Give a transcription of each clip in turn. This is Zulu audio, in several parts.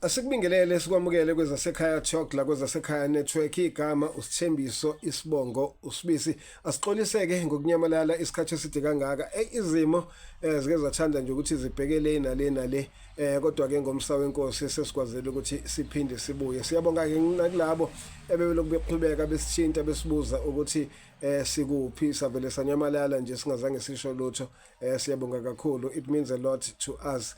Asikubingelele sikwamukele kwezasekhaya talk la kwezasekhaya network igama usithembiso isibongo usibisi asixoliseke ngokunyamalala isikhathi eside kangaka izimo zike zathanda nje ukuthi zibhekele nale kodwa ke ngomsa wenkosi sesikwazile ukuthi siphinde sibuye siyabonga ke nakulabo ebebeloku beqhubeka besithinta besibuza ukuthi sikuphi savele sanyamalala nje singazange sisho lutho siyabonga kakhulu it means a lot to us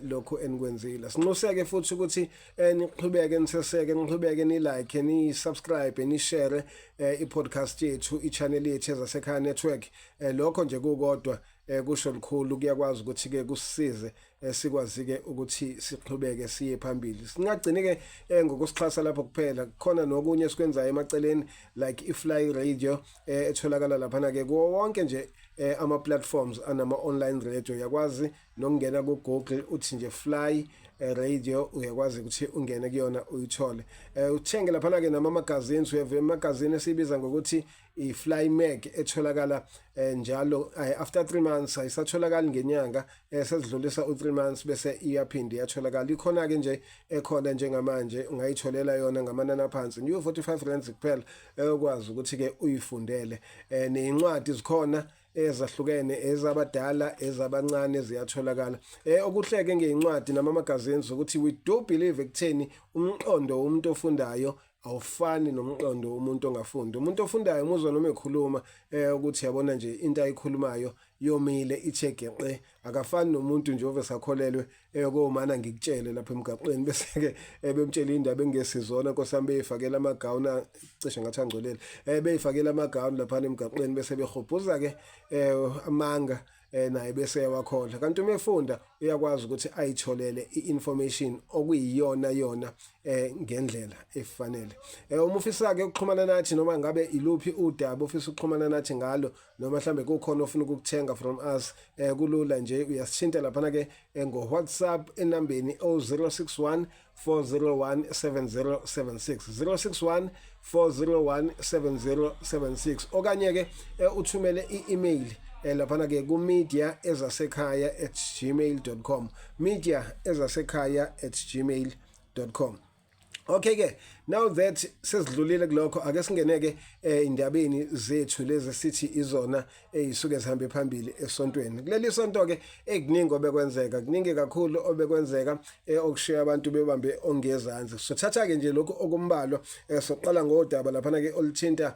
lokho enikwenzile sinquseke futhi ukuthi niqhubeke niseseke niqhubeke ni like ni subscribe ni share i-podcast yethu i-channel yethu ezasekhaya network lokho nje kukodwa kusho likhulu kuyakwazi ukuthi ke kusisize sikwazi ke ukuthi siqhubeke siye phambili singagcini ke ngokusixhasa lapho kuphela khona nokunye esikwenzayo emaceleni like iFly Radio etholakala lapha ke wonke nje ama platforms anama online radio yakwazi nokungena ku Google uthi nje Fly radio uyakwazi ukuthi ungene kuyona uyithole uthenge lapha ke nama magazines we have magazine esibiza ngokuthi iFly Mag etholakala njalo after 3 months ayisatholakala ngenyanga sesidlulisa u3 months bese iyaphinde yatholakala ikhona ke nje ekhona njengamanje ungayitholela yona ngamanani aphansi new 45 rands kuphela ekwazi ukuthi ke uyifundele nezincwadi zikhona ezahlukene ezabadala ezabancane ziyatholakala okuhleke ngeincwadi nama magazines ukuthi we do believe ekutheni umqondo womuntu ofundayo awufani nomqondo womuntu ongafundi umuntu ofundayo umuzwa noma ekhuluma ukuthi yabona nje into ayikhulumayo yomile ichegeqe akafani nomuntu nje ovesakholelwe komana ngikutshele lapha emgaqweni bese ke bemtshela indaba engesizona nkosami beyifakela amagawuna cishe ngathi angcolele beyifakela amagawuna lapha emgaqweni bese behobhuza ke amanga naye bese yawakhola kanti uma efunda uyakwazi ukuthi ayitholele iinformation okuyiyona yona ngendlela efanele uma ufisa ke ukuxhumana nathi noma ngabe iluphi udaba ufisa ukuxhumana nathi ngalo noma mhlambe kukhona ofuna ukuthenga from us kulula nje uyasithinta lapha ke ngo WhatsApp enambeni 061 401 7076 061 401 7076 okanye ke uthumele i-email lapha ke ku media@gmail.com media@gmail.com Okay ke now that sesidlulile kulokho ake singeneke indabeni zethu lezi sithi izona ezisuke zihambe phambili esontweni kuleli sonto ke ekuningi obekwenzeka kuningi kakhulu obekwenzeka okushiya abantu bebambe ongezansi sothatha ke nje lokho okumbalo soqala ngodaba lapha ke olithinta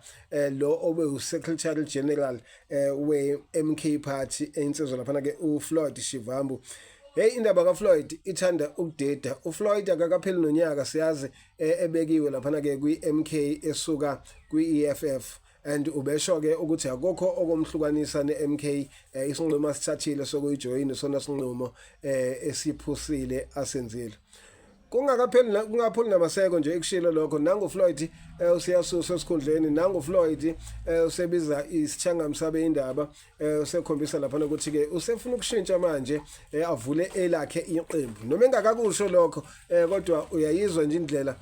lo obe uSecretary General we MK Party einsizwa lapha ke uFloyd Shivambu indaba kaFloyd ithanda ukudeda uFloyd akakapheli nonyaka siyazi ebekiwe lapha ke kwi-MK esuka kwi-EFF and ubesho ke ukuthi akukho okomhlukanisa neMK isinqumo sithathile sokuyijoyina sona sinqumo esiphusile asenzile kungapheli namaseko nje ekushilo lokho nangu Floyd usiyasusa esikhundleni nangu Floyd usebiza isithangamsabe indaba usekhombisa lapha ukuthi ke usefuna ukushintsha manje avule elakhe iqembu noma engakakusho lokho kodwa uyayizwa nje indlela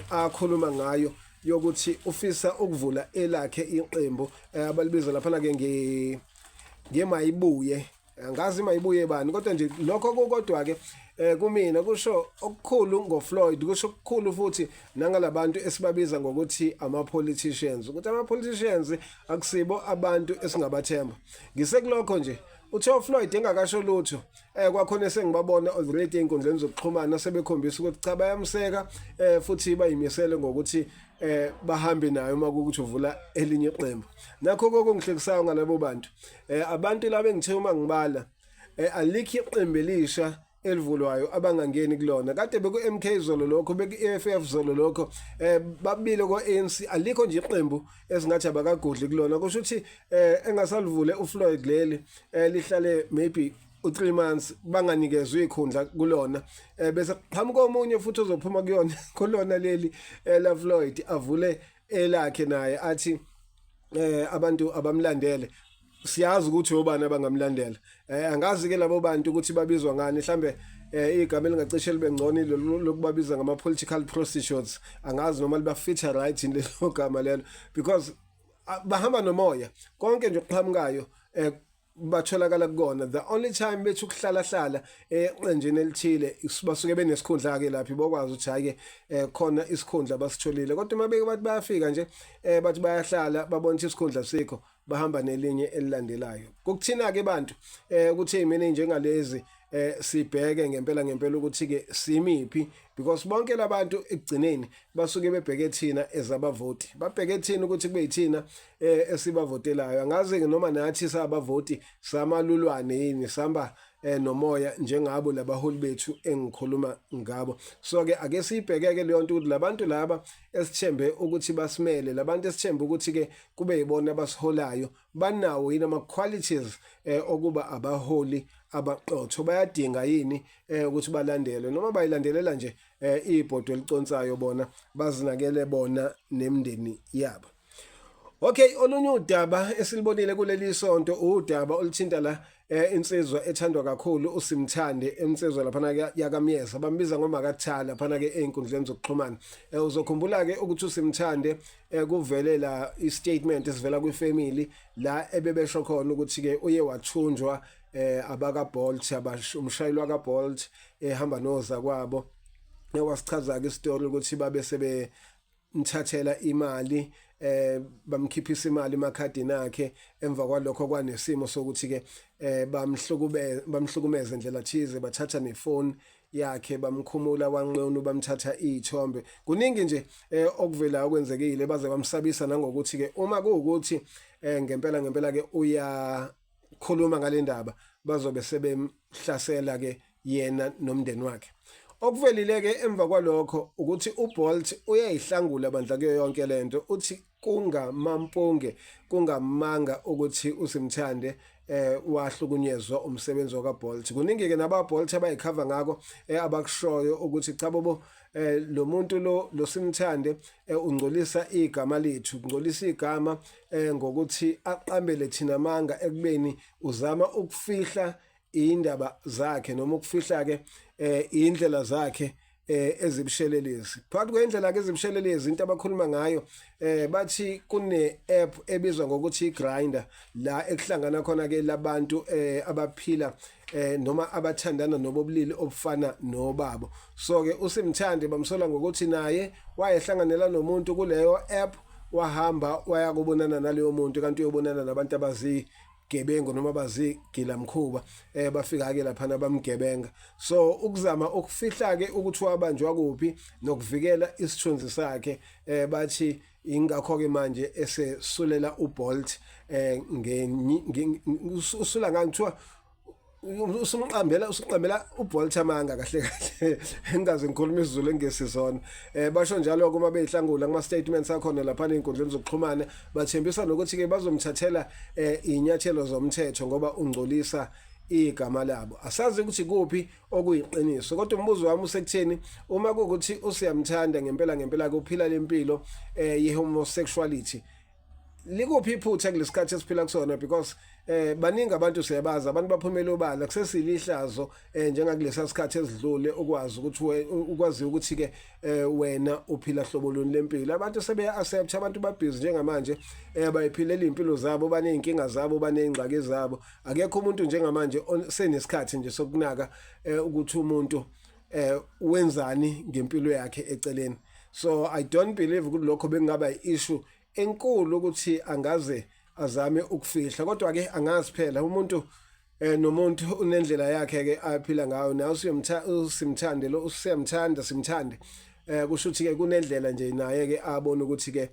akhuluma ngayo yokuthi ufisa ukuvula elakhe iqembu abalibiza lapha ke ngemayibuye angazi mayibuye bani kodwa nje lokho kodwa ke kumina kusho okukhulu ngoFloyd kusho okukhulu futhi nangalabantu esibabiza ngokuthi ama-politicians ukuthi ama-politicians akusibo abantu esingabathemba ngisekulokho nje utho Floyd engakasho lutho kwakhona sengibabona already einkundleni zokuxhumana sebekhombisa ukuthi cha bayamseka futhi bayimisele ngokuthi bahambe nayo makuthi uvula elinye iqembu nakho kokungihlekisayo ngalabo bantu abantu laba engithe uma ngibala alikho iqembu elisha elivulwayo abangangeni kulona kade beku MK zolo lokho beku EFF zolo lokho babile ko ANC alikho nje iqembu esingathi abakagodli kulona kusho ukuthi engasalivule uFloyd leli lihlale maybe u3 months banganikezwe ikhundla kulona bese qhamuka omunye futhi uzophuma kuyona kulona leli la Floyd avule elakhe naye athi abantu abamlandele siyazi ukuthi obani abangamlandela angazi ke labo bantu ukuthi babizwa ngani mhlambe igama elingacishe libe ngcono lokubabiza ngama political prostitutes angazi noma liba fit right in lelo gama lelo because bahamba nomoya konke nje okuqhamukayo batholakala kukona. The only time bethi ukuhlala eqenjini elithile basuke benesikhundla ke laphi bokwazi ukuthi hayi ke khona isikhundla basitholile, kodwa uma beke bathi bayafika nje bathi bayahlala babona ukuthi isikhundla sikho bahamba nelinye elilandelayo. Kukuthina ke bantu ukuthi imini njengalezi sibheke ngempela ukuthi ke simiphi, because bonke labantu ekugcineni basuke bebheke thina ezabavoti, babheke thina ukuthi kube yithina esibavotelayo. Angazi ke noma nathi sabavoti samalulwane yini samba nomoya njengabo labaholi bethu engikhuluma ngabo. So ke ake sibhekeke leyo nto ukuthi labantu laba esithembe ukuthi basimele, labantu esithembe ukuthi ke kube yibona abasiholayo, banawo yini ama qualities okuba abaholi abaqotho, bayadinga yini ukuthi balandelwe, noma bayilandelela nje ibhodo eliconsayo bona bazinakele bona nemndeni yabo. Okay, olunye udaba esilibonile kuleli sonto udaba oluthinta la insizwa ethandwa kakhulu uSimthande, insizwa laphana yakamyeza bambiza ngoMakathala laphana ke einkundleni zokuxhumana. Uzokhumbula ke ukuthi uSimthande kuvele la istatement esivela kwifamily la ebebesho khona ukuthi ke uye wathunjwa abaka Bolt, umshayeli waka Bolt ehamba noza kwabo. Wasichaza ke istory ukuthi babe sebe mthathela imali bamkhiphisa imali emakhadini akhe, emva kwalokho kwanesimo sokuthi ke bamhlukumeza indlela thize, bathatha nefoni yakhe bamkhumula wanqunu, bamthatha izithombe. Kuningi nje okuvela okwenzekile, baze bamsabisa nangokuthi ke uma kuukuthi ngempela ke uyakhuluma ngale ndaba bazobe sebemhlasela ke yena nomndeni wakhe. Okuvelile ke emva kwalokho ukuthi uBolt uyayihlangula bandla kuyo yonke lento, uthi kungamampunge kungamanga ukuthi uSimthande wahlukunyezwa umsebenzi wakaBolt. Kuningi ke nabaBolt abayikhava ngako abakushoyo ukuthi cha bobo lo muntu lo Simthande ungcolisa igama lethu, ungcolisa igama ngokuthi aqambele thina manga ekubeni uzama ukufihla indaba zakhe noma ukufihla ke indlela zakhe ezibushelelezi. Phakathi kwendlela ke ezibushelelezi into abakhuluma ngayo bathi kune app ebizwa ngokuthi iGrindr la ekuhlangana khona ke labantu abaphila noma abathandana nobobulili obufana nobabo. So ke uSimthande bamsola ngokuthi naye wayehlanganela nomuntu kuleyo app, wahamba wayakubonana naleyo muntu kanti uyobonana nabantu abazigebengu noma bazigilamkhuba bafika ke lapha bamgebenga. So ukuzama ukufihla ke ukuthi wabanjwa kuphi nokuvikela isithunzi sakhe bathi ingakho ke manje esesulela uBolt usula ngangithiwa usuqambela uBolt amanga kahle engaze ngikhuluma isiZulu engesizona. Basho njalo kuma beyihlangula kuma statements akhona lapha einkundleni zokuxhumana, bathembisa nokuthi ke bazomthathela inyathelo zomthetho ngoba ungcolisa igama labo. Asazi ukuthi kuphi okuyiqiniso, kodwa umbuzo wami usekutheni uma kuukuthi usiyamthanda ngempela kuphila lempilo ye-homosexuality, likuphi iphutha kulesikhathi esiphila kusona? Because baningi abantu siyabazi, abantu baphumela obala kusesilihlazo njengakulesa sikhathi esidlule ukwazi ukuthi ke wena uphila hlobo luni lempilo. Abantu sebeya accept, abantu babhizi njengamanje bayiphilela impilo zabo, baneyinkinga zabo, banezingxaki zabo. Akekho umuntu njengamanje senesikhathi nje sokunaka ukuthi umuntu wenzani ngempilo yakhe eceleni. So I don't believe ukuthi lokho bekungaba i-issue enkulu ukuthi angaze azame ukufihla, kodwa ke angazi phela umuntu nomuntu unendlela yakhe ke aphila ngayo. Na uSimthande lo Simthande kusho ukuthi ke kunendlela nje naye ke abona ukuthi ke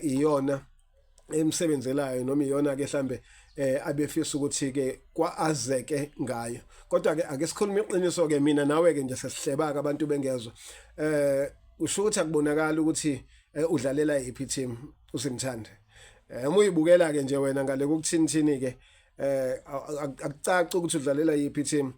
iyona emsebenzelayo noma iyona ke mhlambe abefisa ukuthi ke kwaazeke ngayo. Kodwa ke ake sikhulume iqiniso ke mina nawe ke nje sesihlebaka abantu bengezwe usho ukuthi akubonakala ukuthi udlalela iphi team uSimthande. Umuyibukela ke nje wena ngale kukuthini ke akucaci ukuthi udlalela iphi team.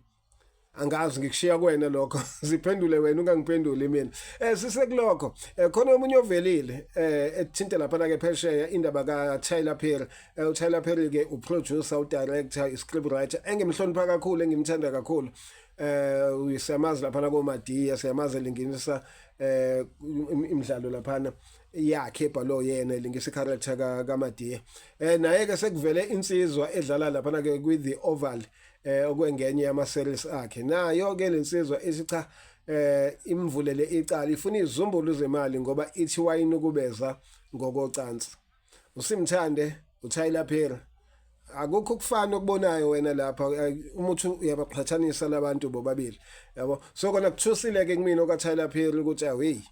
Angazi ngikushiya kuwena lokho ziphendule wena ungangiphenduli mina. Sisekulokho khona umunye ovelile ethinta lapha ke phesheya indaba kaTyler Perry. uTyler Perry ke uproducer, udirector, iscriptwriter engimhlonipha kakhulu, engimthanda kakhulu. Siyamazi lapha koMadiya, siyamazi elingenisa imidlalo lapha yakhe ebhalo yena ilingisa character kaMadiya. Naye ke sekuvele insizwa edlala lapha na ke with the Oval okwengenye yama series akhe. Nayo ke lensizwa ethi cha imvulele icala ifuna izumbulu zemali ngoba ithi wayinukubeza ngokocansi. uSimthande uTyler Perry akukho kufana okubonayo wena lapha umuthi uyabaqhathanisa labantu bobabili yabo. So kona kuthusile ke kumina okaTyler Perry ukuthi awey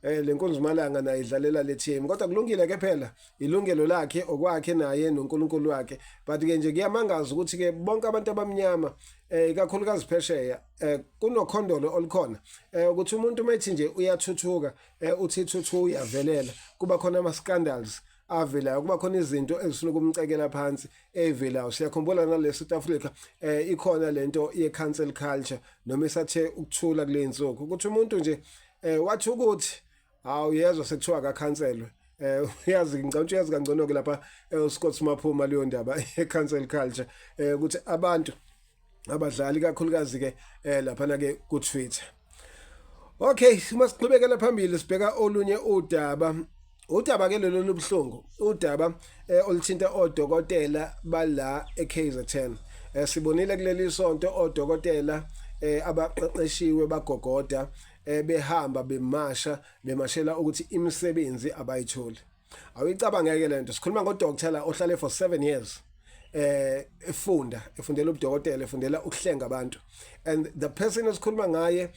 lenkonzumalanga naye idlalela le team kodwa kulungile ke phela ilungelo lakhe okwakhe naye noNkulunkulu wakhe. But ke nje kuyamangaza ukuthi ke bonke abantu abamnyama ikakhulukazi phesheya kunokhondolo olukhona ukuthi umuntu methi nje uyathuthuka uthi thuthu uyavelela kuba khona ama scandals avelayo kuba khona izinto ezifuna ukumcekela phansi evelayo. Siyakhumbula nale South Africa ikhona lento ye cancel culture noma esathe ukuthula kule nsuku ukuthi umuntu nje wathi ukuthi awuyezwa sekuthiwa akakhanselwe. Uyazi ngicabanga uyazi kangcono ke lapha uScott Maphuma leyo ndaba ye-cancel culture ukuthi abantu abadlali kakhulukazi ke lapha na ke ku Twitter. Okay, masiqhubekela phambili sibheka olunye udaba ke lelo lobhlungu udaba oluthinta odokotela bala eKZN. Sibonile kuleli sonto odokotela abaqeqeshiwe bagogoda behamba bemashela ukuthi imisebenzi abayitholi. Awuyicabangeke lento sikhuluma ngodokotela la ohlale for 7 years efundela ubudokotela efundela ukuhlenga abantu and the person esikhuluma ngaye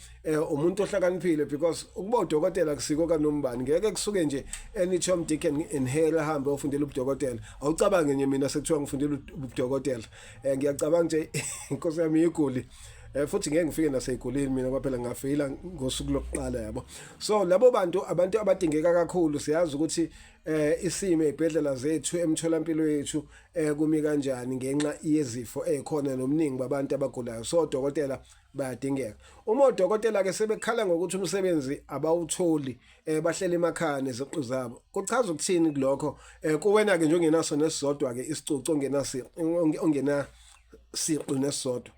umuntu ohlakaniphile because ukuba udokotela kusiko kaNombani ngeke kusuke nje any Tom Dick and Harry ahambe ofundela ubudokotela. Awucabange nje mina sekuthiwa ngifundela ubudokotela ngiyacabanga nje inkosi yami iguli futhi ngeke ngifike naseyigulini mina kwaphela ngafeyila ngosuku lokuqala yabo. So labo abantu abadingeka kakhulu siyazi ukuthi isimo ezibhedlela zethu emtholampilo yethu kumi kanjani ngenxa yezifo ezikhona nomningi babantu abagulayo. So odokotela bayadingeka. Uma odokotela ke sebekhala ngokuthi umsebenzi abawutholi bahlele emakhaya neziqu zabo kuchaza ukuthini kulokho kuwena ke nje ongenaso nesizodwa ke isicucu ongena siqu nesizodwa.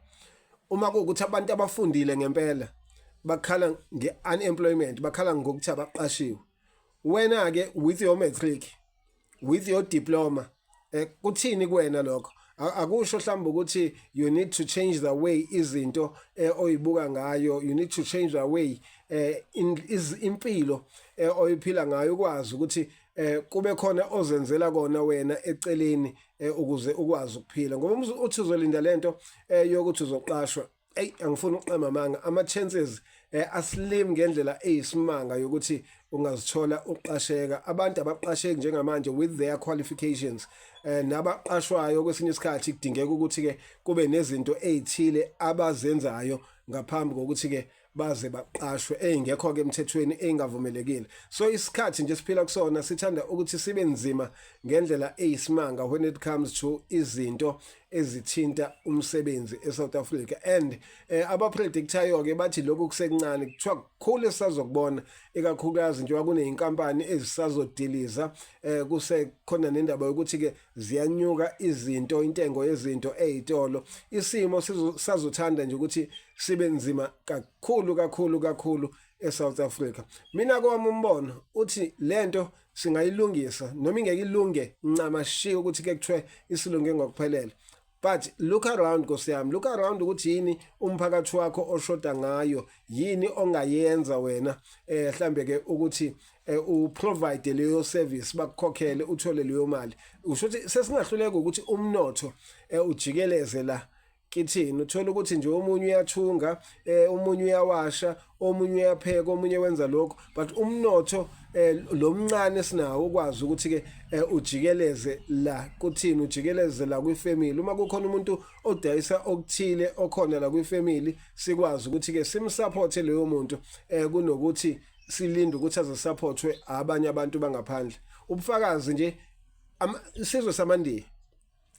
Uma kuukuthi abantu abafundile ngempela bakhala ngeunemployment bakhala ngokuthi abaqashiwe wena ke with your matric with your diploma kuthini kuwena lokho akusho mhlawumbe ukuthi you need to change the way izinto oyibuka ngayo you need to change the way impilo oyiphila ngayo ukwazi ukuthi kube khona ozenzela kona wena eceleni ukuze ukwazi ukuphila ngoba uthi uzolinda lento yokuthi uzoqashwa angifuni uqema manga ama chances aslim ngendlela eyisimanga yokuthi ungazithola uqasheka. Abantu abaqasheki njengamanje with their qualifications nabaqashwayo kwesinye isikhathi kudingeka ukuthi ke kube nezinto ezithile abazenzayo ngaphambi kokuthi ke baze baqashwe engekho ke emthethweni engavumelekile. So isikhathi nje siphila kusona sithanda ukuthi sibe nzima ngendlela eyisimanga when it comes to izinto ezithinta umsebenzi eSouth Africa and abapredictayo ke bathi lokhu kusekuncane kuthiwa kukhulu esazokubona ikakhulukazi nje kuneyinkampani ezisazodiliza kusekhona nendaba yokuthi ke ziyanyuka izinto intengo yezinto ezitolo. Isimo sizothanda nje ukuthi sibe nzima kakhulu eSouth Africa. Mina kwami umbono uthi lento singayilungisa noma ingeke ilunge ncama shiya ukuthi ke kuthiwe isilunge ngokuphelele. But look around Nkosiyami, look around ukuthi yini umphakathi wakho oshoda ngayo, yini ongayenza wena mhlambe ke ukuthi uprovide leyo service bakukhokhele uthole leyo mali. Usho ukuthi sesingahluleka ukuthi umnotho ujikeleze la kithini uthola ukuthi nje omunye uyathunga omunye uyawasha omunye uyapheka omunye wenza lokho but umnotho lomncane sinawo ukwazi ukuthi ke ujikeleze la kuthini ujikeleze la kwifamily. Uma kukhona umuntu odayisa okuthile okhona la kwifamily sikwazi ukuthi ke simsupport leyo muntu kunokuthi silinde ukuthi azosupportwe abanye abantu bangaphandle. Ubufakazi nje isizwe samaNdiya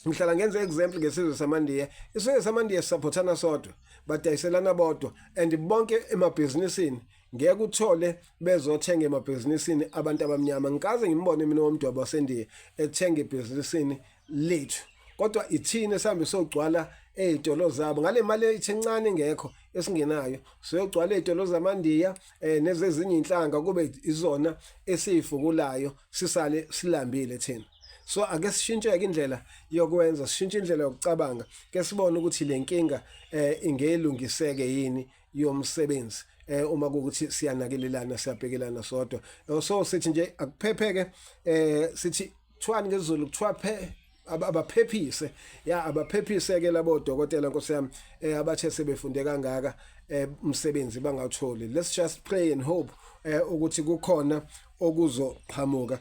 ngihlala ngenza example ngesizwe samaNdiya. Isizwe samaNdiya supportana sodwa badayiselana bodwa and bonke emabhizinisini ngeke uthole bezothenga emabhizinisini abantu abamnyama. Ngikaze ngimbone mina womdwabo waseNdiya ethenga ebhizinisini lethu kodwa ithini sihambe sogcwala ezitolo zabo ngale mali encane ngekho esingenayo siyogcwala ezitolo zamandiya nezezinye inhlanga kube izona esizivukulayo sisale silambile thina. So ake sishintshe-ke indlela yokwenza, sishintshe indlela yokucabanga ke sibone ukuthi le nkinga ingeyilungiseke yini yomsebenzi uma kuukuthi siyanakelelana siyabhekelana sodwa. So sithi nje akuphepheke sithi kuthiwani ngesiZulu kuthiwa abaphephise abaphephise ke labo dokotela Nkosi yami abathe sebefunde kangaka umsebenzi bangawutholi. Let's just pray and hope ukuthi kukhona okuzoqhamuka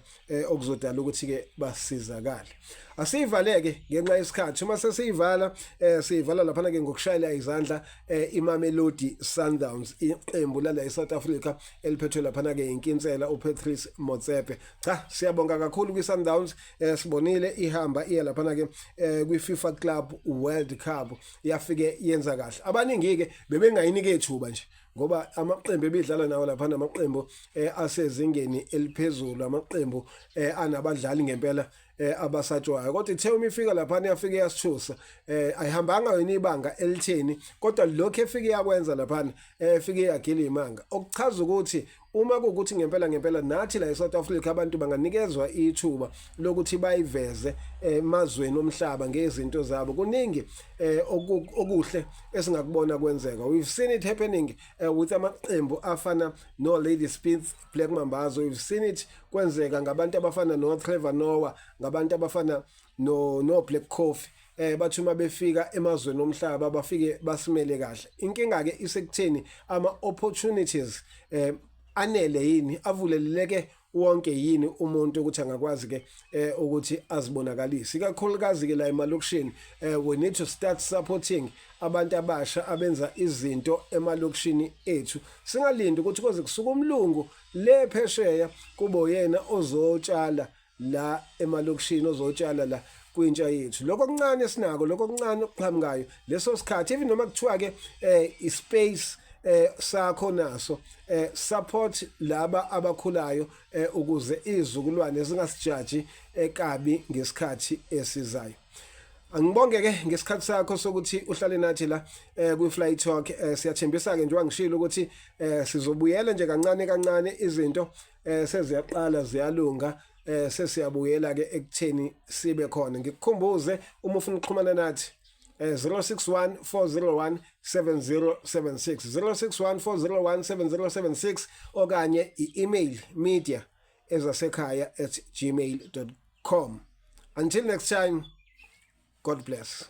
okuzodala ukuthi ke basizakale. Asiyivaleke ngenxa yesikhathi. Uma sesiyivala siyivala lapha ke ngokushayela izandla iMamelodi Sundowns, iqembu la eSouth Africa eliphethwe lapha ke inkinsela uPatrice Motsepe. Cha, siyabonga kakhulu kwiSundowns, sibonile ihamba iya lapha ke kwiFIFA Club World Cup yafike yenza kahle. Abaningi ke bebengayinike ethuba nje ngoba amaqembu ebidlala nawo lapha namaqembu asezingeni eliphezulu, amaqembu anabadlali ngempela abasatshwayo. Kodwa ithe uma ifika lapha yafike yasithusa, ayihambanga yona ibanga elitheni, kodwa lokho efike yakwenza lapha efike yagila imanga, okuchaza ukuthi uma kuukuthi ngempela nathi la eSouth Africa abantu banganikezwa ithuba lokuthi bayiveze emazweni omhlaba ngezinto zabo. Kuningi okuhle esingakubona kwenzeka. We've seen it happening with amaqembu afana no Lady Spitz, Black Mambazo. We've seen it kwenzeka ngabantu abafana no Trevor Noah, ngabantu abafana no Black Coffee. Bathi uma befika emazweni omhlaba bafike basimele kahle. Inkinga ke isekutheni ama opportunities anele yini, avuleleke wonke yini umuntu ukuthi angakwazi ke ukuthi azibonakalise, ikakhulukazi ke la emalokishini. We need to start supporting abantu abasha abenza izinto emalokishini ethu. Singalindi ukuthi kuze kusuka umlungu le phesheya kube yena ozotshala la emalokishini, ozotshala la kwintsha yethu. Lokho okuncane sinako, lokho okuncane okuqhamukayo leso sikhathi, even noma kuthiwa ke ispace sakho naso support laba abakhulayo ukuze izizukulwane zingasijaji ekabi ngesikhathi esizayo. Angibonge ke ngesikhathi sakho sokuthi uhlale nathi la kwi-Fly Talk. Siyathembisa ke njengoba ngishilo ukuthi sizobuyela nje kancane izinto seziyaqala ziyalunga, sesiyabuyela ke ekutheni sibe khona. Ngikukhumbuze uma ufuna ukuxhumana nathi 061 401 7076 061 401 7076 okanye i-email media@gmail.com. Until next time, God bless.